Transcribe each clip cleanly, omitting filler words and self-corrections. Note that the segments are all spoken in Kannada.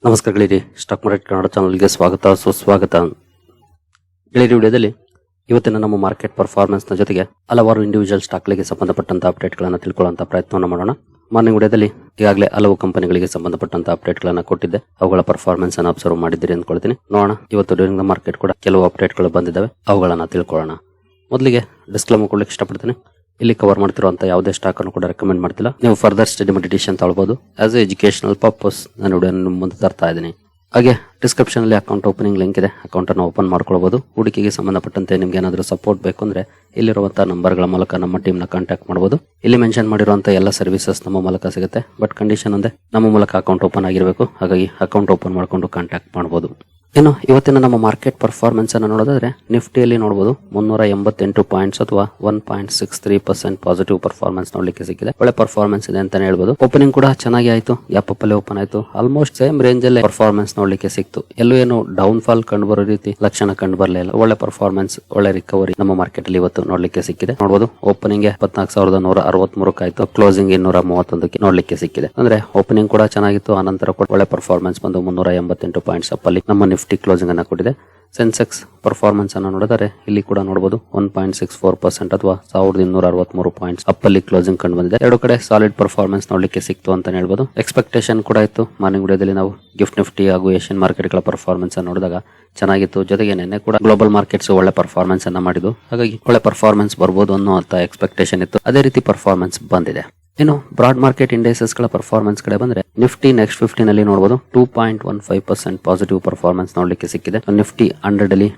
ನಮಸ್ಕಾರ ಗೆಳೆಯರಿ, ಸ್ಟಾಕ್ ಮಾರ್ಕೆಟ್ ಕನ್ನಡ ಚಾನಲ್ಗೆ ಸ್ವಾಗತ ಸುಸ್ವಾಗತ. ಗೆಳೆಯರಿ, ವಿಡಿಯೋದಲ್ಲಿ ಇವತ್ತಿನ ನಮ್ಮ ಮಾರ್ಕೆಟ್ ಪರ್ಫಾರ್ಮೆನ್ಸ್ ನ ಜೊತೆಗೆ ಹಲವಾರು ಇಂಡಿವಿಜುವಲ್ ಸ್ಟಾಕ್ಗಳಿಗೆ ಸಂಬಂಧಪಟ್ಟಂತ ಅಪ್ಡೇಟ್ ಗಳನ್ನ ತಿಳ್ಕೊಳ್ಳುವಂತ ಪ್ರಯತ್ನವನ್ನು ಮಾಡೋಣ. ಮಾರ್ನಿಂಗ್ ವಿಡಿಯೋದಲ್ಲಿ ಈಗಾಗಲೇ ಹಲವು ಕಂಪನಿಗಳಿಗೆ ಸಂಬಂಧಪಟ್ಟಂತ ಅಪ್ಡೇಟ್ ಗಳನ್ನ ಕೊಟ್ಟಿದ್ದೆ, ಅವುಗಳ ಪರ್ಫಾರ್ಮೆನ್ಸ್ ಅನ್ನು ಅಬ್ಸರ್ವ್ ಮಾಡಿದ್ದೀರಿ ಅಂದ್ಕೊಳ್ತೀನಿ. ನೋಡೋಣ, ಇವತ್ತು ಡ್ಯೂರಿಂಗ್ ದ ಮಾರ್ಕೆಟ್ ಕೂಡ ಕೆಲವು ಅಪ್ಡೇಟ್ ಗಳು ಬಂದಿದ್ದಾವೆ, ಅವುಗಳನ್ನ ತಿಳ್ಕೊಳ್ಳೋಣ. ಮೊದಲಿಗೆ ಡಿಸ್ಕ್ಲೇಮರ್ ಕೊಡ್ಲಿಕ್ಕೆ ಇಷ್ಟಪಡ್ತೀನಿ. ಇಲ್ಲಿ ಕವರ್ ಮಾಡ್ತಿರುವಂತ ಯಾವುದೇ ಸ್ಟಾಕ್ ಅನ್ನು ಕೂಡ ರೆಕಮೆಂಡ್ ಮಾಡ್ತಿಲ್ಲ. ನೀವು ಫರ್ದರ್ ಸ್ಟಡಿ ಮೆಡಿಟೇಷನ್ ತಗೊಳ್ಬಹುದು. ಆಸ್ ಎ ಎಜುಕೇಶನಲ್ ಪರ್ಪಸ್ ನಾನು ವಿಡಿಯೋ ಮುಂದೆ ತರ್ತಾ ಇದ್ದೀನಿ. ಹಾಗೆ ಡಿಸ್ಕ್ರಿಪ್ಷನ್ ಅಲ್ಲಿ ಅಕೌಂಟ್ ಓಪನಿಂಗ್ ಲಿಂಕ್ ಇದೆ, ಅಕೌಂಟ್ ಅನ್ನು ಓಪನ್ ಮಾಡ್ಕೊಳ್ಬಹುದು. ಹೂಡಿಕೆಗೆ ಸಂಬಂಧಪಟ್ಟಂತೆ ನಿಮ್ಗೆ ಏನಾದರೂ ಸಪೋರ್ಟ್ ಬೇಕು ಅಂದ್ರೆ ಇಲ್ಲಿರುವಂತಹ ನಂಬರ್ಗಳ ಮೂಲಕ ನಮ್ಮ ಟೀಮ್ ನ ಕಾಂಟ್ಯಾಕ್ಟ್ ಮಾಡಬಹುದು. ಇಲ್ಲಿ ಮೆನ್ಷನ್ ಮಾಡಿರುವಂತಹ ಎಲ್ಲ ಸರ್ವಿಸಸ್ ನಮ್ಮ ಮೂಲಕ ಸಿಗುತ್ತೆ. ಬಟ್ ಕಂಡೀಷನ್ ಒಂದೇ, ನಮ್ಮ ಮೂಲಕ ಅಕೌಂಟ್ ಓಪನ್ ಆಗಿರಬೇಕು. ಹಾಗಾಗಿ ಅಕೌಂಟ್ ಓಪನ್ ಮಾಡ್ಕೊಂಡು ಕಾಂಟ್ಯಾಕ್ಟ್ ಮಾಡಬಹುದು. ಇನ್ನು ಇವತ್ತಿನ ನಮ್ಮ ಮಾರ್ಕೆಟ್ ಪರ್ಫಾರ್ಮೆನ್ಸ್ ಅನ್ನು ನೋಡೋದಾದ್ರೆ ನಿಫ್ಟಿಯಲ್ಲಿ ನೋಡಬಹುದು 388 ಪಾಯಿಂಟ್ಸ್ ಅಥವಾ 1.63% ಪಾಸಿಟಿವ್ ಪರ್ಫಾರ್ಮೆನ್ಸ್ ನೋಡ್ಲಿಕ್ಕೆ ಸಿಕ್ಕಿದೆ. ಒಳ್ಳೆ ಪರ್ಫಾರ್ಮೆನ್ಸ್ ಇದೆ ಅಂತಾನೆ ಹೇಳ್ಬೋದು. ಓಪನಿಂಗ್ ಕೂಡ ಚೆನ್ನಾಗಿ ಆಯ್ತು, ಯಾಪಲ್ಲಿ ಓಪನ್ ಆಯ್ತು. ಆಲ್ಮೋಸ್ಟ್ ಸೇಮ್ ರೇಂಜ್ ಅಲ್ಲಿ ಪರ್ಫಾರ್ಮೆನ್ಸ್ ನೋಡ್ಲಿಕ್ಕೆ ಸಿಕ್ತು. ಎಲ್ಲೂ ಏನು ಡೌನ್ ಫಾಲ್ ಕಂಡು ಬರೋ ರೀತಿ ಲಕ್ಷಣ ಕಂಡು ಬರಲಿಲ್ಲ. ಒಳ್ಳೆ ಪರ್ಫಾರ್ಮೆನ್ಸ್, ಒಳ್ಳೆ ರಿಕವರಿ ನಮ್ಮ ಮಾರ್ಕೆಟ್ ಅಲ್ಲಿ ಇವತ್ತು ನೋಡ್ಲಿಕ್ಕೆ ಸಿಕ್ಕಿದೆ. ನೋಡಬಹುದು, ಓಪನಿಂಗ್ 14,163 ಆಯ್ತು, ಕ್ಲೋಸಿಂಗ್ 231 ನೋಡ್ಲಿಕ್ಕೆ ಸಿಕ್ಕಿದೆ. ಅಂದ್ರೆ ಓಪನಿಂಗ್ ಕೂಡ ಚೆನ್ನಾಗಿತ್ತು, ಆನಂತರ ಕೂಡ ಒಳ್ಳೆ ಪರ್ಫಾರ್ಮೆನ್ಸ್ ಬಂದು 388 ಪಾಯಿಂಟ್ಸ್ ಅಪ್ ಅಲ್ಲಿ ನಮ್ಮ ನಿಫ್ಟಿ ಕ್ಲೋಸಿಂಗ್ ಅನ್ನ ಕೊಟ್ಟಿದೆ. ಸೆನ್ಸೆಕ್ಸ್ ಪರ್ಫಾರ್ಮೆನ್ಸ್ ಅನ್ನು ನೋಡಿದರೆ ಇಲ್ಲಿ ಕೂಡ ನೋಡಬಹುದು 1.64% ಅಥವಾ 1,263 ಪಾಯಿಂಟ್ಸ್ ಅಪ್ ಅಲ್ಲಿ ಕ್ಲೋಸಿಂಗ್ ಕಂಡು ಬಂದಿದೆ. ಎರಡು ಕಡೆ ಸಾಲಿಡ್ ಪರ್ಫಾರ್ಮೆನ್ಸ್ ನೋಡ್ಲಿಕ್ಕೆ ಸಿಕ್ತು ಅಂತ ಹೇಳ್ಬೋದು. ಎಕ್ಸ್ಪೆಕ್ಟೇಷನ್ ಕೂಡ ಇತ್ತು. ಮಾರ್ನಿಂಗ್ ವಿಡಿಯೋದಲ್ಲಿ ನಾವು ಗಿಫ್ಟ್ ನಿಫ್ಟಿ ಹಾಗೂ ಏಷ್ಯನ್ ಮಾರ್ಕೆಟ್ ಗಳ ಪರ್ಫಾರ್ಮೆನ್ಸ್ ಅನ್ನು ನೋಡಿದಾಗ ಚೆನ್ನಾಗಿತ್ತು. ಜೊತೆಗೆ ನಿನ್ನೆ ಕೂಡ ಗ್ಲೋಬಲ್ ಮಾರ್ಕೆಟ್ಸ್ ಒಳ್ಳೆ ಪರ್ಫಾರ್ಮೆನ್ಸ್ ಅನ್ನ ಮಾಡಿದ್ದು, ಹಾಗಾಗಿ ಒಳ್ಳೆ ಪರ್ಫಾರ್ಮೆನ್ಸ್ ಬರ್ಬೋದು ಅನ್ನೋ ಎಕ್ಸ್ಪೆಕ್ಟೇಷನ್ ಇತ್ತು. ಅದೇ ರೀತಿ ಪರ್ಫಾರ್ಮೆನ್ಸ್ ಬಂದಿದೆ. ಇನ್ನು ಬ್ರಾಡ್ ಮಾರ್ಕೆಟ್ ಇಂಡೈಸಸ್ ಗಳ ಪರ್ಫಾರ್ಮೆನ್ಸ್ ಕಡೆ ಬಂದ್ರೆ ನಿಫ್ಟಿ ನೆಕ್ಸ್ಟ್ 50 ನಲ್ಲಿ ನೋಡಬಹುದು 2.15% ಪಾಸಿಟಿವ್ ಪರ್ಫಾರ್ಮೆನ್ಸ್ ನೋಡ್ಲಿಕ್ಕೆ ಸಿಕ್ಕಿದೆ. ನಿಫ್ಟಿ 100 ಅಲ್ಲಿ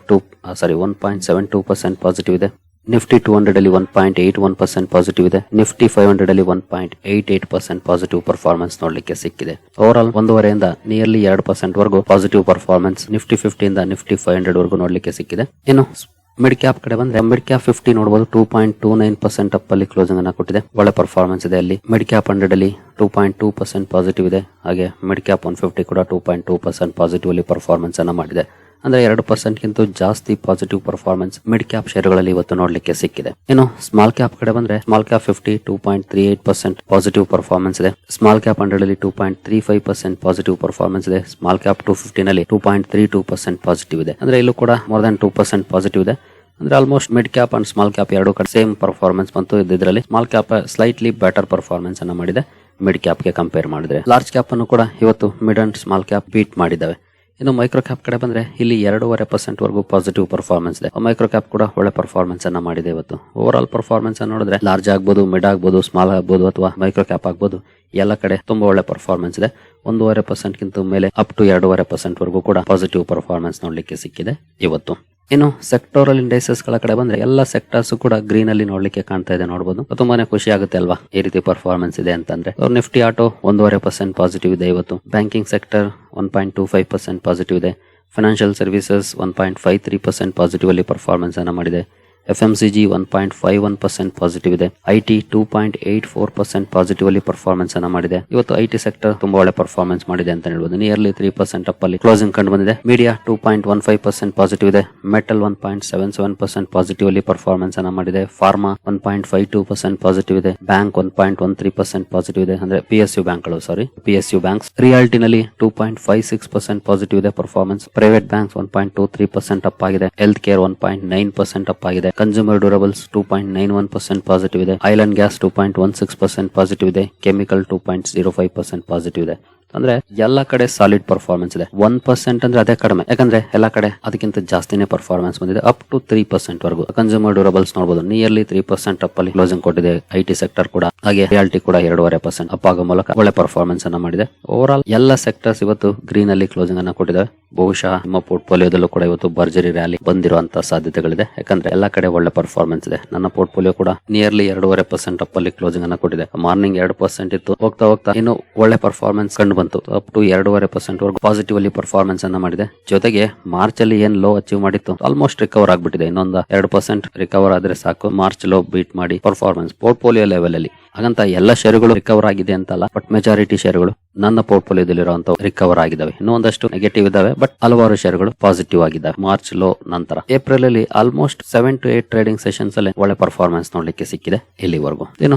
1.72% ಪಾಸಿಟಿವ್ ಇದೆ. ನಿಫ್ಟಿ 200 ಅಲ್ಲಿ 1.81% ಪಾಸಿಟಿವ್ ಇದೆ. ನಿಫ್ಟಿ 500 ಅಲ್ಲಿ 1.88% ಪಾಸಿಟಿವ್ ಪರ್ಫಾರ್ಮೆನ್ಸ್ ನೋಡ್ಲಿಕ್ಕೆ ಸಿಕ್ಕಿದೆ. ಓವರ್ ಆಲ್ 1.5 ನಿಯರ್ಲಿ 2% ವರೆಗೂ ಪಾಸಿಟಿವ್ ಪರ್ಫಾರ್ಮೆನ್ಸ್ ನಿಫ್ಟಿ 50 ಇಂದ ನಿಫ್ಟಿ 500 ವರೆಗೂ ನೋಡ್ಲಿಕ್ಕೆ ಸಿಕ್ಕಿದೆ. ಇನ್ನು ಮಿಡ್ ಕ್ಯಾಪ್ ಕಡೆ ಬಂದ್ರೆ ಮಿಡ್ ಕ್ಯಾಪ್ 50 ನೋಡಬಹುದು 2.29% ಅಪ್ ಅಲ್ಲಿ ಕ್ಲೋಸಿಂಗ್ ಅನ್ನ ಕೊಟ್ಟಿದೆ. ಒಳ್ಳೆ ಪರ್ಫಾರ್ಮೆನ್ಸ್ ಇದೆ ಅಲ್ಲಿ. ಮಿಡ್ ಕ್ಯಾಪ್ 100 ಅಲ್ಲಿ 2.2% ಪಾಸಿಟಿವ್ ಇದೆ. ಹಾಗೆ ಮಿಡ್ ಕ್ಯಾಪ್ 150 ಕೂಡ 2.2% ಪಾಸಿಟಿವ್ ಅಲ್ಲಿ ಪರ್ಫಾರ್ಮೆನ್ಸ್ ಅನ್ನ ಮಾಡಿದೆ. ಅಂದ್ರೆ 2% ಗಿಂತ ಜಾಸ್ತಿ ಪಾಸಿಟಿವ್ ಪರ್ಫಾರ್ಮೆನ್ಸ್ ಮಿಡ್ ಕ್ಯಾಪ್ ಶೇರುಗಳಲ್ಲಿ ಇವತ್ತು ನೋಡ್ಲಿಕ್ಕೆ ಸಿಕ್ಕಿದೆ. ಇನ್ನು ಸ್ಮಾಲ್ ಕ್ಯಾಪ್ ಕಡೆ ಬಂದ್ರೆ ಸ್ಮಾಲ್ ಕ್ಯಾಪ್ 50 2.38% ಪಾಸಿಟಿವ್ ಪರ್ಫಾರ್ಮೆನ್ಸ್ ಇದೆ. ಸ್ಮಾಲ್ ಕ್ಯಾಪ್ 100 ಅಲ್ಲಿ 2.35% ಪಾಸಿಟಿವ್ ಪರ್ಫಾರ್ಮೆನ್ಸ್ ಇದೆ. ಸ್ಮಾಲ್ ಕ್ಯಾಪ್ 250 ನಲ್ಲಿ 2.32% ಪಾಸಿಟಿವ್ ಇದೆ. ಅಂದ್ರೆ ಇಲ್ಲೂ ಕೂಡ ಮೋರ್ ದನ್ 2% ಪಾಸಿಟಿವ್ ಇದೆ. ಅಂದ್ರೆ almost mid cap and small cap ಎರಡು ಕಡೆ ಸೇಮ್ ಪರ್ಫಾರ್ಮೆನ್ಸ್ ಬಂತು. ಇದರಲ್ಲಿ small cap slightly better performance ಅನ್ನ ಮಾಡಿದೆ ಮಿಡ್ ಕ್ಯಾಪ್ ಗೆ ಕಂಪೇರ್ ಮಾಡಿದ್ರೆ. ಲಾರ್ಜ್ ಕ್ಯಾಪ್ ಅನ್ನು ಕೂಡ ಇವತ್ತು mid and small cap beat ಮಾಡಿದ್ದಾವೆ. ಇನ್ನು ಮೈಕ್ರೋ ಕ್ಯಾಪ್ ಕಡೆ ಬಂದ್ರೆ ಇಲ್ಲಿ 2.5% ವರೆಗೂ ಪಾಸಿಟಿವ್ ಪರ್ಫಾರ್ಮೆನ್ಸ್ ಇದೆ. ಮೈಕ್ರೋ ಕ್ಯಾಪ್ ಕೂಡ ಒಳ್ಳೆ ಪರ್ಫಾರ್ಮೆನ್ಸ್ ಅನ್ನ ಮಾಡಿದೆ ಇವತ್ತು. ಓವರ್ ಆಲ್ ಪರ್ಫಾರ್ಮೆನ್ಸ್ ಅನ್ನು ನೋಡಿದ್ರೆ ಲಾರ್ಜ್ ಆಗ್ಬೋದು, ಮಿಡ್ ಆಗ್ಬೋದು, ಸ್ಮಾಲ್ ಆಗ್ಬೋದು ಅಥವಾ ಮೈಕ್ರೋ ಕ್ಯಾಪ್ ಆಗ್ಬೋದು, ಎಲ್ಲ ಕಡೆ ತುಂಬಾ ಒಳ್ಳೆ ಪರ್ಫಾರ್ಮೆನ್ಸ್ ಇದೆ. 1.5% ಗಿಂತ ಮೇಲೆ ಅಪ್ ಟು 2.5% ವರೆಗೂ ಕೂಡ ಪಾಸಿಟಿವ್ ಪರ್ಫಾರ್ಮೆನ್ಸ್ ನೋಡ್ಲಿಕ್ಕೆ ಸಿಕ್ಕಿದೆ ಇವತ್ತು. ಇನ್ನು ಸೆಕ್ಟೋರಲ್ ಇಂಡೈಸಸ್ ಗಳ ಕಡೆ ಬಂದ್ರೆ ಎಲ್ಲ ಸೆಕ್ಟರ್ಸ್ ಕೂಡ ಗ್ರೀನ್ ಅಲ್ಲಿ ನೋಡ್ಲಿಕ್ಕೆ ಕಾಣ್ತಾ ಇದೆ. ನೋಡಬಹುದು, ತುಂಬಾನೇ ಖುಷಿ ಆಗುತ್ತೆ ಅಲ್ವಾ ಈ ರೀತಿ ಪರ್ಫಾರ್ಮೆನ್ಸ್ ಇದೆ ಅಂತಂದ್ರೆ. ನಿಫ್ಟಿ ಆಟೋ 1.5% ಪಾಸಿಟಿವ್ ಇದೆ ಇವತ್ತು. ಬ್ಯಾಂಕಿಂಗ್ ಸೆಕ್ಟರ್ 1.25% ಪಾಸಿಟಿವ್ ಇದೆ. ಫೈನಾನ್ಷಿಯಲ್ ಸರ್ವಿಸಸ್ 1.53% ಪಾಸಿಟಿವ್ ಅಲ್ಲಿ ಪರ್ಫಾರ್ಮೆನ್ಸ್ ಅನ್ನ ಮಾಡಿದೆ. FMCG 1.51% ಪಾಸಿಟಿವ್ ಇದೆ. IT 2.84% ಪಾಸಿಟಿವ್ ಅಲ್ಲಿ ಪರ್ಫಾರ್ಮೆನ್ಸ್ ಅನ್ನ ಮಾಡಿದೆ. ಇವತ್ತು IT ಸೆಕ್ಟರ್ ತುಂಬಾ ಒಳ್ಳೆ ಪರ್ಫಾರ್ಮೆನ್ಸ್ ಮಾಡಿದೆ ಅಂತ ಹೇಳ್ಬೋದು. ನಿಯರ್ಲಿ 3% ಅಪ್ ಅಲ್ಲಿ ಕ್ಲೋಸಿಂಗ್ ಕಂಡು ಬಂದಿದೆ. ಮೀಡಿಯಾ 2.15% ಪಾಸಿಟಿವ್ ಇದೆ. ಮೆಟಲ್ 1.77% ಪಾಸಿಟಿವ್ ಅಲ್ಲಿ ಪರ್ಫಾರ್ಮೆನ್ಸ್ ಅನ್ನ ಮಾಡಿದೆ. ಫಾರ್ಮಾ 1.52% ಪಾಸಿಟಿವ್ ಇದೆ. ಬ್ಯಾಂಕ್ 1.13% ಪಾಸಿಟಿವ್ ಇದೆ. ಅಂದ್ರೆ PSU ಬ್ಯಾಂಕ್ಸ್. ರಿಯಾಲಿಟಿನಲ್ಲಿ 2.56% ಪಾಸಿಟಿವ್ ಇದೆ ಪರ್ಫಾರ್ಮೆನ್ಸ್. ಪ್ರೈವೇಟ್ ಬ್ಯಾಂಕ್ಸ್ 1.23% ಅಪ್ ಆಗಿದೆ. ಹೆಲ್ತ್ ಕೇರ್ 1.9% ಅಪ್ ಆಗಿದೆ. ಕನ್ಸ್ಯೂಮರ್ ಡ್ಯೂರಬಲ್ಸ್ 2.91% ಪಾಸಿಟಿವ್ ಇದೆ. ಆಯಿಲ್ ಅಂಡ್ ಗ್ಯಾಸ್ 2.16% ಪಾಸಿಟಿವ್ ಇದೆ. ಕೆಮಿಕಲ್ 2.05% ಪಾಸಿಟಿವ್ ಇದೆ. ಅಂದ್ರೆ ಎಲ್ಲಾ ಕಡೆ ಸಾಲಿಡ್ ಪರ್ಫಾರ್ಮೆನ್ಸ್ ಇದೆ. 1% ಅಂದ್ರೆ ಅದೇ ಕಡಿಮೆ, ಯಾಕಂದ್ರೆ ಎಲ್ಲಾ ಕಡೆ ಅದಕ್ಕಿಂತ ಜಾಸ್ತಿನೇ ಪರ್ಫಾರ್ಮೆನ್ಸ್ ಬಂದಿದೆ. ಅಪ್ ಟು 3% ವರೆಗೂ. ಕನ್ಸ್ಯೂಮರ್ ಡ್ಯೂರಬಲ್ಸ್ ನೋಡಬಹುದು ನಿಯರ್ಲಿ 3% ಅಪ್ ಅಲ್ಲಿ ಕ್ಲೋಸಿಂಗ್ ಕೊಟ್ಟಿದೆ. IT ಸೆಕ್ಟರ್ ಕೂಡ ಹಾಗೆ ರಿಯಾಲಿಟಿ ಕೂಡ 2.5% ಅಪ್ ಆಗೋ ಮೂಲಕ ಒಳ್ಳೆ ಪರ್ಫಾರ್ಮೆನ್ಸ್ ಅನ್ನ ಮಾಡಿದೆ. ಓವರ್ ಆಲ್ ಎಲ್ಲ ಸೆಕ್ಟರ್ಸ್ ಇವತ್ತು ಗ್ರೀನ್ ಅಲ್ಲಿ ಕ್ಲೋಸಿಂಗ್ ಅನ್ನ ಕೊಟ್ಟಿದ್ದಾರೆ. ಬಹುಶಃ ನಿಮ್ಮ ಪೋರ್ಟ್ಫೋಲಿಯೋದಲ್ಲೂ ಕೂಡ ಇವತ್ತು ಭರ್ಜರಿ ರ್ಯಾಲಿ ಬಂದಿರುವಂತಹ ಸಾಧ್ಯತೆಗಳಿದೆ, ಯಾಕಂದ್ರೆ ಎಲ್ಲಾ ಕಡೆ ಒಳ್ಳೆ ಪರ್ಫಾರ್ಮೆನ್ಸ್ ಇದೆ. ನನ್ನ ಪೋರ್ಟ್ಫೋಲಿಯೋ ಕೂಡ ನಿಯರ್ಲಿ 2.5% ಅಪ್ ಅಲ್ಲಿ ಕ್ಲೋಸಿಂಗ್ ಅನ್ನ ಕೊಟ್ಟಿದೆ. ಮಾರ್ನಿಂಗ್ 2% ಇತ್ತು, ಹೋಗ್ತಾ ಇನ್ನು ಒಳ್ಳೆ ಪರ್ಫಾರ್ಮೆನ್ಸ್ ಕಂಡು ಬಂತು. ಅಪ್ ಟು 2.5% ವರೆಗೂ ಪಾಸಿಟಿವ್ ಅಲ್ಲಿ ಪರ್ಫಾರ್ಮೆನ್ಸ್ ಅನ್ನ ಮಾಡಿದೆ. ಜೊತೆಗೆ ಮಾರ್ಚ್ ಅಲ್ಲಿ ಏನ್ ಲೋ ಅಚೀವ್ ಮಾಡಿತ್ತು ಆಲ್ಮೋಸ್ಟ್ ರಿಕವರ್ ಆಗ್ಬಿಟ್ಟಿದೆ. ಇನ್ನೊಂದು 2% ರಿಕವರ್ ಆದ್ರೆ ಸಾಕು ಮಾರ್ಚ್ ಲೋ ಬೀಟ್ ಮಾಡಿ ಪರ್ಫಾರ್ಮೆನ್ಸ್ ಪೋರ್ಟ್ಫೋಲಿಯೋ ಲೆವೆಲ್ ಅಲ್ಲಿ ಹಾಗಂತ ಎಲ್ಲ ಷೇರುಗಳು ರಿಕವರ್ ಆಗಿದೆ ಅಂತಲ್ಲ, ಬಟ್ ಮೆಜಾರಿಟಿ ಷೇರುಗಳು ನನ್ನ ಪೋರ್ಟ್ಫೋಲಿಯೋದಲ್ಲಿರುವಂತ ರಿಕವರ್ ಆಗಿದ್ದಾವೆ. ಇನ್ನೂ ಒಂದಷ್ಟು ನೆಗೆಟಿವ್ ಇದಾವೆ, ಬಟ್ ಹಲವಾರು ಷೇರುಗಳು ಪಾಸಿಟಿವ್ ಆಗಿದ್ದಾವೆ. ಮಾರ್ಚ್ ಲೋ ನಂತರ ಏಪ್ರಿಲ್ ಅಲ್ಲಿ ಆಲ್ಮೋಸ್ಟ್ 7 to 8 ಟ್ರೇಡಿಂಗ್ ಸೆಷನ್ಸ್ ಅಲ್ಲಿ ಒಳ್ಳೆ ಪರ್ಫಾರ್ಮೆನ್ಸ್ ನೋಡ್ಲಿಕ್ಕೆ ಸಿಕ್ಕಿದೆ ಇಲ್ಲಿವರೆಗೂ.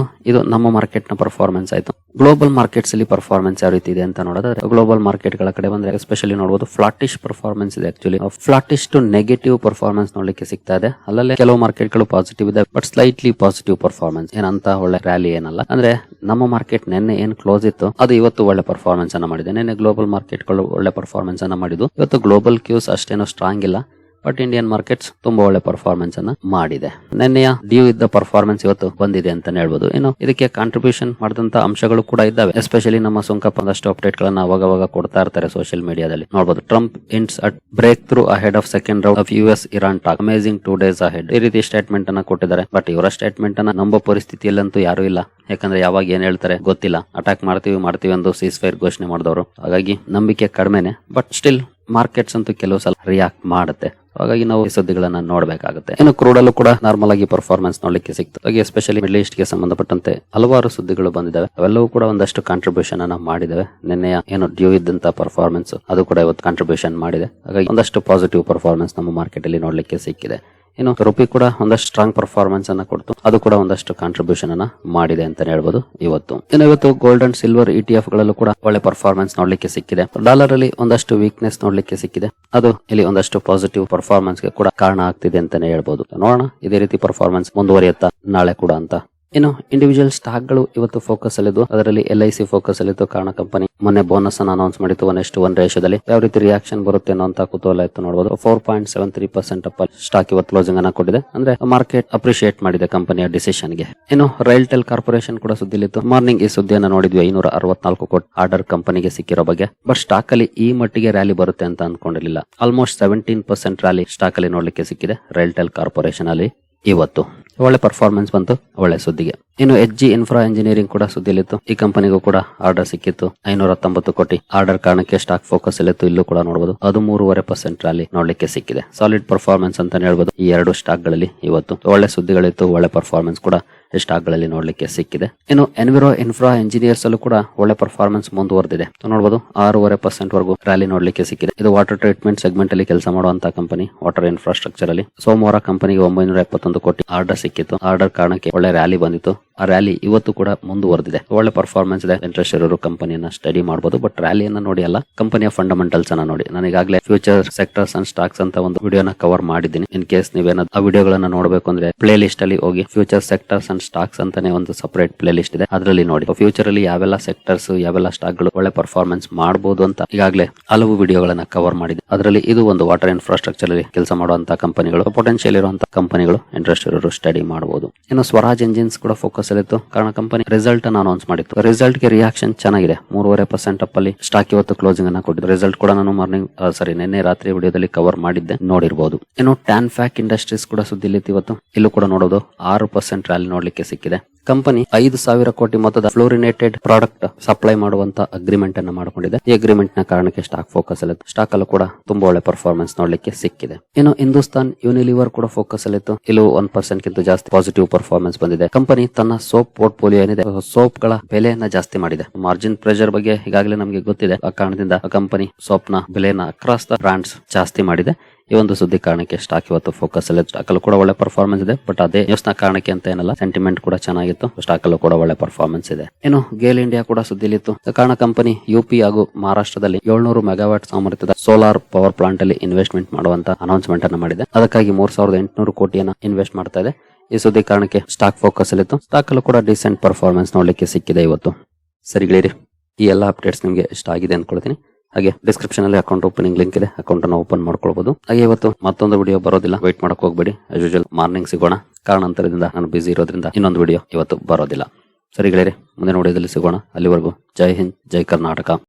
ಇದು ನಮ್ಮ ಮಾರ್ಕೆಟ್ ನ ಪರ್ಫಾರ್ಮೆನ್ಸ್ ಆಯ್ತು. ಗ್ಲೋಬಲ್ ಮಾರ್ಕೆಟ್ಸ್ ಅಲ್ಲಿ ಪರ್ಫಾರ್ಮೆನ್ಸ್ ಯಾವ ರೀತಿ ಇದೆ ಅಂತ ನೋಡೋದಾದ್ರೆ, ಗ್ಲೋಬಲ್ ಮಾರ್ಕೆಟ್ ಗಳ ಕಡೆ ಬಂದ್ರೆ ಎಸ್ಪೆಷಲಿ ನೋಡಬಹುದು ಫ್ಲಾಟಿಶ್ ಪರ್ಫಾರ್ಮೆನ್ಸ್ ಇದೆ. Actually flattish to negative performance ನೋಡ್ಲಿಕ್ಕೆ ಸಿಗ್ತಾ ಇದೆ. ಅಲ್ಲಲ್ಲಿ ಕೆಲವು ಮಾರ್ಕೆಟ್ ಗಳು ಪಾಸಿಟಿವ್ ಇದೆ, ಬಟ್ ಸ್ಲೈಟ್ಲಿ ಪಾಸಿಟಿವ್ ಪರ್ಫಾರ್ಮೆನ್ಸ್, ಏನಂತ ಒಳ್ಳೆ ರ್ಯಾಲಿ ಏನಲ್ಲ. ಅಂದ್ರೆ ನಮ್ಮ ಮಾರ್ಕೆಟ್ ನಿನ್ನೆ ಏನ್ ಕ್ಲೋಸ್ ಇತ್ತು ಅದು ಇವತ್ತು ಒಳ್ಳೆ ಪರ್ಫಾರ್ಮೆನ್ಸ್ ಅನ್ನ ಮಾಡಿದೆ. ನಿನ್ನೆ ಗ್ಲೋಬಲ್ ಮಾರ್ಕೆಟ್ ಗಳು ಒಳ್ಳೆ ಪರ್ಫಾರ್ಮೆನ್ಸ್ ಅನ್ನ ಮಾಡಿದ್ದು. ಇವತ್ತು ಗ್ಲೋಬಲ್ ಕ್ಯೂಸ್ ಅಷ್ಟೇನೋ ಸ್ಟ್ರಾಂಗ್ ಇಲ್ಲ, ಬಟ್ ಇಂಡಿಯನ್ ಮಾರ್ಕೆಟ್ಸ್ ತುಂಬಾ ಒಳ್ಳೆ ಪರ್ಫಾರ್ಮೆನ್ಸ್ ಅನ್ನ ಮಾಡಿದೆ. ನಿನ್ನೆಯ ಡ್ಯೂ ಇದ್ದ ಪರ್ಫಾರ್ಮೆನ್ಸ್ ಇವತ್ತು ಬಂದಿದೆ ಅಂತ ಹೇಳ್ಬೋದು. ಇನ್ನು ಇದಕ್ಕೆ ಕಾಂಟ್ರಿಬ್ಯೂಷನ್ ಮಾಡಿದಂತ ಅಂಶಗಳು ಕೂಡ ಇದ್ದಾವೆ. ಎಸ್ಪೆಷಲಿ ನಮ್ಮ ಸುಂಕ ಒಂದಷ್ಟು ಅಪ್ಡೇಟ್ ಗಳನ್ನ ಅವಾಗ ಕೊಡ್ತಾ ಇರ್ತಾರೆ ಸೋಷಿಯಲ್ ಮೀಡಿಯಾದಲ್ಲಿ ನೋಡಬಹುದು. Trump hints at break through ahead of second round of US Iran talk, amazing 2 days ahead. ಈ ರೀತಿ ಸ್ಟೇಟ್ಮೆಂಟ್ ಅನ್ನ ಕೊಟ್ಟಿದ್ದಾರೆ. ಬಟ್ ಇವರ ಸ್ಟೇಟ್ಮೆಂಟ್ ಅನ್ನ ನಂಬೋ ಪರಿಸ್ಥಿತಿಯಲ್ಲಂತೂ ಯಾರು ಇಲ್ಲ. ಯಾಕಂದ್ರೆ ಯಾವಾಗ ಏನ್ ಹೇಳ್ತಾರೆ ಗೊತ್ತಿಲ್ಲ. ಅಟ್ಯಾಕ್ ಮಾಡ್ತೀವಿ ಒಂದು ಸೀಸ್ಫೈರ್ ಘೋಷಣೆ ಮಾಡಿದವರು. ಹಾಗಾಗಿ ನಂಬಿಕೆ ಕಡಿಮೆನೆ, ಬಟ್ ಸ್ಟಿಲ್ ಮಾರ್ಕೆಟ್ಸ್ ಅಂತೂ ಕೆಲವು ಸಲ ರಿಯಾಕ್ಟ್ ಮಾಡುತ್ತೆ. ಹಾಗಾಗಿ ನಾವು ಈ ಸುದ್ದಿಗಳನ್ನ ನೋಡಬೇಕಾಗುತ್ತೆ. ಇನ್ನು ಕ್ರೂಡ್ ಅಲ್ಲೂ ಕೂಡ ನಾರ್ಮಲ್ ಆಗಿ ಪರ್ಫಾರ್ಮೆನ್ಸ್ ನೋಡ್ಲಿಕ್ಕೆ ಸಿಕ್ತು. ಹಾಗೆ ಎಸ್ಪೆಷಲಿ ಮಿಡ್ಲ್ ಈಸ್ಟ್ ಗೆ ಸಂಬಂಧಪಟ್ಟಂತೆ ಹಲವಾರು ಸುದ್ದಿಗಳು ಬಂದಿದ್ದಾವೆ. ಅವೆಲ್ಲವೂ ಕೂಡ ಒಂದಷ್ಟು ಕಾಂಟ್ರಿಬ್ಯೂಷನ್ ಅನ್ನ ಮಾಡಿದಾವೆ. ನಿನ್ನೆಯ ಏನು ಡ್ಯೂ ಇದ್ದಂತ ಪರ್ಫಾರ್ಮೆನ್ಸ್ ಅದು ಕೂಡ ಇವತ್ತು ಕಾಂಟ್ರಿಬ್ಯೂಷನ್ ಮಾಡಿದೆ. ಹಾಗಾಗಿ ಒಂದಷ್ಟು ಪಾಸಿಟಿವ್ ಪರ್ಫಾರ್ಮೆನ್ಸ್ ನಮ್ಮ ಮಾರ್ಕೆಟ್ ಅಲ್ಲಿ ನೋಡ್ಲಿಕ್ಕೆ ಸಿಕ್ಕಿದೆ. ಇನ್ನು ರುಪಿ ಕೂಡ ಒಂದಷ್ಟು ಸ್ಟ್ರಾಂಗ್ ಪರ್ಫಾರ್ಮೆನ್ಸ್ ಅನ್ನ ಕೊಡ್ತು. ಅದು ಕೂಡ ಒಂದಷ್ಟು ಕಾಂಟ್ರಿಬ್ಯೂಷನ್ ಅನ್ನ ಮಾಡಿದೆ ಅಂತ ಹೇಳ್ಬೋದು ಇವತ್ತು. ಇನ್ನು ಇವತ್ತು ಗೋಲ್ಡ್ ಅಂಡ್ ಸಿಲ್ವರ್ ETF ಗಳಲ್ಲೂ ಕೂಡ ಒಳ್ಳೆ ಪರ್ಫಾರ್ಮೆನ್ಸ್ ನೋಡ್ಲಿಕ್ಕೆ ಸಿಕ್ಕಿದೆ. ಡಾಲರ್ ಅಲ್ಲಿ ಒಂದಷ್ಟು ವೀಕ್ನೆಸ್ ನೋಡ್ಲಿಕ್ಕೆ ಸಿಕ್ಕಿದೆ. ಅದು ಇಲ್ಲಿ ಒಂದಷ್ಟು ಪಾಸಿಟಿವ್ ಪರ್ಫಾರ್ಮೆನ್ಸ್ ಗೆ ಕೂಡ ಕಾರಣ ಆಗ್ತಿದೆ ಅಂತಾನೆ ಹೇಳ್ಬೋದು. ನೋಡೋಣ ಇದೇ ರೀತಿ ಪರ್ಫಾರ್ಮೆನ್ಸ್ ಮುಂದುವರಿಯುತ್ತಾ ನಾಳೆ ಕೂಡ ಅಂತ. ಇನ್ನು ಇಂಡಿವಿಜುವಲ್ ಸ್ಟಾಕ್ ಗಳು ಇವತ್ತು ಫೋಕಸ್ ಅಲ್ಲಿದ್ದು, ಅದರಲ್ಲಿ LIC ಫೋಕಸ್ ಅಲ್ಲಿತ್ತು. ಕಾರಣ ಕಂಪನಿ ಮೊನ್ನೆ ಬೋನಸ್ ಅನ್ನು ಅನೌನ್ಸ್ ಮಾಡಿತ್ತು 1:1 ರೇಷಿಯೋದಲ್ಲಿ. ಯಾವ ರೀತಿ ರಿಯಾಕ್ಷನ್ ಬರುತ್ತೆ ಅನ್ನೋ ಕುತೂಹಲ ಇತ್ತು ನೋಡಬಹುದು. 4.73% ಅಪ್ ಸ್ಟಾಕ್ ಇವತ್ತು ಕ್ಲೋಸಿಂಗ್ ಅನ್ನ ಕೊಟ್ಟಿದೆ. ಅಂದ್ರೆ ಮಾರ್ಕೆಟ್ ಅಪ್ರಿಶಿಯೇಟ್ ಮಾಡಿದೆ ಕಂಪನಿಯ ಡಿಸಿಷನ್ ಗೆ. ಇನ್ನು ರೈಲ್ಟೆಲ್ ಕಾರ್ಪೊರೇಷನ್ ಕೂಡ ಸುದ್ದಿಲಿತ್ತು. ಮಾರ್ನಿಂಗ್ ಈ ಸುದ್ದಿಯನ್ನು ನೋಡಿದ್ವಿ. 564 ಕೋಟಿ ಆರ್ಡರ್ ಕಂಪನಿಗೆ ಸಿಕ್ಕಿರೋ ಬಗ್ಗೆ. ಬಟ್ ಸ್ಟಾಕ್ ಅಲ್ಲಿ ಈ ಮಟ್ಟಿಗೆ ರ್ಯಾಲಿ ಬರುತ್ತೆ ಅಂತ ಅನ್ಕೊಂಡಿರಲಿಲ್ಲ. ಆಲ್ಮೋಸ್ಟ್ 17% ರ್ಯಾಲಿ ಸ್ಟಾಕ್ ಅಲ್ಲಿ ನೋಡ್ಲಿಕ್ಕೆ ಸಿಕ್ಕಿದೆ ರೈಲ್ಟೆಲ್ ಕಾರ್ಪೊರೇಷನ್ ಅಲ್ಲಿ ಇವತ್ತು. ಒಳ್ಳೆ ಪರ್ಫಾರ್ಮೆನ್ಸ್ ಬಂತು, ಒಳ್ಳೆ ಸುದ್ದಿಗೆ. ಇನ್ನು HG ಇನ್ಫ್ರಾ ಇಂಜಿನಿಯರಿಂಗ್ ಕೂಡ ಸುದ್ದಿಲಿತ್ತು. ಈ ಕಂಪನಿಗೂ ಕೂಡ ಆರ್ಡರ್ ಸಿಕ್ಕಿತ್ತು 519 ಕೋಟಿ. ಆರ್ಡರ್ ಕಾರಣಕ್ಕೆ ಸ್ಟಾಕ್ ಫೋಕಸ್ ಅಲ್ಲಿತ್ತು. ಇಲ್ಲೂ ಕೂಡ ನೋಡಬಹುದು 13.5% ರ್ಯಾಲಿ ನೋಡ್ಲಿಕ್ಕೆ ಸಿಕ್ಕಿದೆ. ಸಾಲಿಡ್ ಪರ್ಫಾರ್ಮೆನ್ಸ್ ಅಂತ ಹೇಳ್ಬೋದು ಈ ಎರಡು ಸ್ಟಾಕ್ ಗಳಲ್ಲಿ ಇವತ್ತು. ಒಳ್ಳೆ ಸುದ್ದಿಗಳಿತ್ತು, ಒಳ್ಳೆ ಪರ್ಫಾರ್ಮೆನ್ಸ್ ಕೂಡ ಸ್ಟಾಕ್ ಗಳಲ್ಲಿ ನೋಡ್ಲಿಕ್ಕೆ ಸಿಕ್ಕಿದೆ. ಇನ್ನು ಎನ್ವಿರೋ ಇನ್ಫ್ರಾ ಇಂಜಿನಿಯರ್ಸ್ ಅಲ್ಲೂ ಕೂಡ ಒಳ್ಳೆ ಪರ್ಫಾರ್ಮೆನ್ಸ್ ಮುಂದುವರೆದಿದೆ. ನೋಡಬಹುದು 6.5% ವರೆಗೂ ರ್ಯಾಲಿ ನೋಡ್ಲಿಕ್ಕೆ ಸಿಕ್ಕಿದೆ. ಇದು ವಾಟರ್ ಟ್ರೀಟ್ಮೆಂಟ್ ಸೆಗ್ಮೆಂಟ್ ಅಲ್ಲಿ ಕೆಲಸ ಮಾಡುವಂತಹ ಕಂಪನಿ, ವಾಟರ್ ಇನ್ಫ್ರಾಸ್ಟ್ರಕ್ಚರ್ ಅಲ್ಲಿ. ಸೋಮವಾರ ಕಂಪನಿಗೆ 971 ಕೋಟಿ ಆರ್ಡರ್ ಸಿಕ್ಕಿತ್ತು. ಆರ್ಡರ್ ಕಾರಣಕ್ಕೆ ಒಳ್ಳೆ ರ್ಯಾಲಿ ಬಂದಿತ್ತು. ಆ ರ್ಯಾಲಿ ಇವತ್ತು ಕೂಡ ಮುಂದುವರೆದಿದೆ. ಒಳ್ಳೆ ಪರ್ಫಾರ್ಮೆನ್ಸ್ ಇದೆ. ಇಂಟ್ರೆಸ್ಟ್ ಇರೋರು ಕಂಪನಿಯನ್ನ ಸ್ಟಡಿ ಮಾಡಬಹುದು. ಬಟ್ ರ್ಯಾಲಿಯನ್ನ ನೋಡಿ ಅಲ್ಲ, ಕಂಪನಿಯ ಫಂಡಮೆಂಟಲ್ಸ್ ಅನ್ನ ನೋಡಿ. ನಾನು ಈಗಾಗಲೇ ಫ್ಯೂಚರ್ ಸೆಕ್ಟರ್ಸ್ ಅಂಡ್ ಸ್ಟಾಕ್ಸ್ ಅಂತ ಒಂದು ವಿಡಿಯೋನ ಕವರ್ ಮಾಡಿದ್ದೀನಿ. ಇನ್ ಕೇಸ್ ನೀವೇನಾದ್ರು ಆ ವಿಡಿಯೋಗಳನ್ನ ನೋಡಬೇಕು ಅಂದ್ರೆ ಪ್ಲೇ ಲಿಸ್ಟ್ ಅಲ್ಲಿ ಹೋಗಿ ಫ್ಯೂಚರ್ ಸೆಕ್ಟರ್ಸ್ ಅಂಡ್ ಸ್ಟಾಕ್ಸ್ ಅಂತಾನೆ ಒಂದು ಸಪರೇಟ್ ಪ್ಲೇ ಲಿಸ್ಟ್ ಇದೆ, ಅದರಲ್ಲಿ ನೋಡಿ. ಫ್ಯೂಚರ್ ಅಲ್ಲಿ ಯಾವೆಲ್ಲ ಸೆಕ್ಟರ್ಸ್, ಯಾವೆಲ್ಲ ಸ್ಟಾಕ್ ಗಳು ಒಳ್ಳೆ ಪರ್ಫಾರ್ಮೆನ್ಸ್ ಮಾಡಬಹುದು ಅಂತ ಈಗಾಗಲೇ ಹಲವು ವಿಡಿಯೋಗಳನ್ನ ಕವರ್ ಮಾಡಿದೆ. ಅದರಲ್ಲಿ ಇದು ಒಂದು ವಾಟರ್ ಇನ್ಫ್ರಾಸ್ಟ್ರಕ್ಚರ್ ಅಲ್ಲಿ ಕೆಲಸ ಮಾಡುವಂತಹ ಕಂಪನಿಗಳು, ಪೊಟೆನ್ಶಿಯಲ್ ಇರುವಂತಹ ಕಂಪನಿಗಳು. ಇಂಟ್ರೆಸ್ಟ್ ಇರೋರು ಸ್ಟಡಿ ಮಾಡಬಹುದು. ಇನ್ನು ಸ್ವರಾಜ್ ಎಂಜಿನ್ಸ್ ಕೂಡ ಫೋಕಸ್ ಅಲ್ಲಿತ್ತು. ಕಾರಣ ಕಂಪನಿ ರಿಸಲ್ಟ್ ಅನ್ನು ಅನೌನ್ಸ್ ಮಾಡಿತ್ತು. ರಿಸಲ್ಟ್ ಗೆ ರಿಯಾಕ್ಷನ್ ಚೆನ್ನಾಗಿದೆ. 3.5% ಅಪ್ ಅಲ್ಲಿ ಸ್ಟಾಕ್ ಇವತ್ತು ಕ್ಲೋಸಿಂಗ್ ಅನ್ನ ಕೊಟ್ಟಿದ್ದು. ರಿಸಲ್ಟ್ ಕೂಡ ನಾನು ನಿನ್ನೆ ರಾತ್ರಿ ವಿಡಿಯೋದಲ್ಲಿ ಕವರ್ ಮಾಡಿದ್ದೆ, ನೋಡಿರಬಹುದು. ಇನ್ನು ಟ್ಯಾನ್ಫ್ಯಾಕ್ ಇಂಡಸ್ಟ್ರೀಸ್ ಕೂಡ ಸುದ್ದಿಲಿತ್ತು ಇವತ್ತು. ಇಲ್ಲೂ ಕೂಡ ನೋಡೋದು 6% ರ್ಯಾಲಿ ನೋಡ್ಲಿಕ್ಕೆ ಸಿಕ್ಕಿದೆ. ಕಂಪನಿ 5,000 ಕೋಟಿ ಮೊತ್ತದ ಫ್ಲೋರಿನೇಟೆಡ್ ಪ್ರಾಡಕ್ಟ್ ಸಪ್ಲೈ ಮಾಡುವಂತ ಅಗ್ರಿಮೆಂಟ್ ಅನ್ನ ಮಾಡಿಕೊಂಡಿದೆ. ಈ ಅಗ್ರಿಮೆಂಟ್ ನ ಕಾರಣಕ್ಕೆ ಸ್ಟಾಕ್ ಫೋಕಸ್ ಅಲ್ಲಿತ್ತು. ಸ್ಟಾಕ್ ಅಲ್ಲೂ ಕೂಡ ತುಂಬಾ ಒಳ್ಳೆ ಪರ್ಫಾರ್ಮೆನ್ಸ್ ನೋಡ್ಲಿಕ್ಕೆ ಸಿಕ್ಕಿದೆ. ಇನ್ನು ಹಿಂದೂಸ್ತಾನ್ ಯೂನಿಲಿವರ್ ಕೂಡ ಫೋಕಸ್ ಅಲ್ಲಿತ್ತು. ಇಲ್ಲೂ 1% ಗಿಂತ ಜಾಸ್ತಿ ಪಾಸಿಟಿವ್ ಪರ್ಫಾರ್ಮೆನ್ಸ್ ಬಂದಿದೆ. ಕಂಪನಿ ತನ್ನ ಸೋಪ್ ಪೋರ್ಟ್ಫೋಲಿಯೋ ಏನಿದೆ, ಸೋಪ್ ಗಳ ಬೆಲೆಯನ್ನ ಜಾಸ್ತಿ ಮಾಡಿದೆ. ಮಾರ್ಜಿನ್ ಪ್ರೆಷರ್ ಬಗ್ಗೆ ಈಗಾಗಲೇ ನಮಗೆ ಗೊತ್ತಿದೆ. ಆ ಕಾರಣದಿಂದ ಕಂಪನಿ ಸೋಪ್ ನ ಬೆಲೆಯನ್ನ ಅಕ್ರಾಸ್ ದ ಬ್ರಾಂಡ್ಸ್ ಜಾಸ್ತಿ ಮಾಡಿದೆ. ಈ ಒಂದು ಸುದ್ದಿ ಕಾರಣಕ್ಕೆ ಸ್ಟಾಕ್ ಇವತ್ತು ಫೋಕಸ್ ಅಲ್ಲಿ. ಸ್ಟಾಕ್ ಅಲ್ಲೂ ಕೂಡ ಒಳ್ಳೆ ಪರ್ಫಾರ್ಮೆನ್ಸ್ ಇದೆ. ಬಟ್ ಅದೇ ನ್ಯೂಸ್ ನ ಕಾರಣಕ್ಕೆ ಅಂತ ಏನಲ್ಲ, ಸೆಂಟಿಮೆಂಟ್ ಕೂಡ ಚೆನ್ನಾಗಿತ್ತು. ಸ್ಟಾಕ್ ಅಲ್ಲೂ ಕೂಡ ಒಳ್ಳೆ ಪರ್ಫಾರ್ಮೆನ್ಸ್ ಇದೆ. ಇನ್ನು ಗೇಲ್ ಇಂಡಿಯಾ ಕೂಡ ಸುದ್ದಿಲಿತ್ತು. ಕಾರಣ ಕಂಪನಿ UP ಹಾಗೂ ಮಹಾರಾಷ್ಟ್ರದಲ್ಲಿ 700 ಮೆಗಾವ್ಯಾಟ್ ಸಾಮರ್ಥ್ಯದ ಸೋಲಾರ್ ಪವರ್ ಪ್ಲಾಂಟ್ ಅಲ್ಲಿ ಇನ್ವೆಸ್ಟ್ಮೆಂಟ್ ಮಾಡುವಂತ ಅನೌನ್ಸ್ಮೆಂಟ್ ಅನ್ನ ಮಾಡಿದೆ. ಅದಕ್ಕಾಗಿ 3,800 ಕೋಟಿಯನ್ನ ಇನ್ವೆಸ್ಟ್ ಮಾಡ್ತಾ ಇದೆ. ಈ ಸುದ್ದಿ ಕಾರಣಕ್ಕೆ ಸ್ಟಾಕ್ ಫೋಕಸ್ ಅಲ್ಲಿತ್ತು. ಸ್ಟಾಕ್ ಅಲ್ಲೂ ಕೂಡ ಡಿಸೆಂಟ್ ಪರ್ಫಾರ್ಮೆನ್ಸ್ ನೋಡ್ಲಿಕ್ಕೆ ಸಿಕ್ಕಿದೆ ಇವತ್ತು. ಸರಿಗಳಿರಿ, ಈ ಎಲ್ಲ ಅಪ್ಡೇಟ್ಸ್ ನಿಮ್ಗೆ ಇಷ್ಟ ಆಗಿದೆ ಅನ್ಕೊಳ್ತೀನಿ. ಹಾಗೆ ಡಿಸ್ಕ್ರಿಪ್ಷನ್ ಅಲ್ಲಿ ಅಕೌಂಟ್ ಓಪನಿಂಗ್ ಲಿಂಕ್ ಇದೆ, ಅಕೌಂಟ್ ಅನ್ನು ಓಪನ್ ಮಾಡ್ಕೊಳ್ಬಹುದು. ಹಾಗೆ ಇವತ್ತು ಮತ್ತೊಂದು ವಿಡಿಯೋ ಬರೋದಿಲ್ಲ, ವೇಟ್ ಮಾಡಕ್ ಹೋಗ್ಬೇಡಿ. ಆಸ್ ಯೂಶುವಲ್ ಮಾರ್ನಿಂಗ್ ಸಿಗೋಣ. ಕಾರಣಾಂತರದಿಂದ ನಾನು ಬಿಸಿ ಇರೋದ್ರಿಂದ ಇನ್ನೊಂದು ವಿಡಿಯೋ ಇವತ್ತು ಬರೋದಿಲ್ಲ. ಸರಿಗಳಿರಿ, ಮುಂದಿನ ವಿಡಿಯೋದಲ್ಲಿ ಸಿಗೋಣ. ಅಲ್ಲಿವರೆಗೂ ಜೈ ಹಿಂದ್, ಜೈ ಕರ್ನಾಟಕ.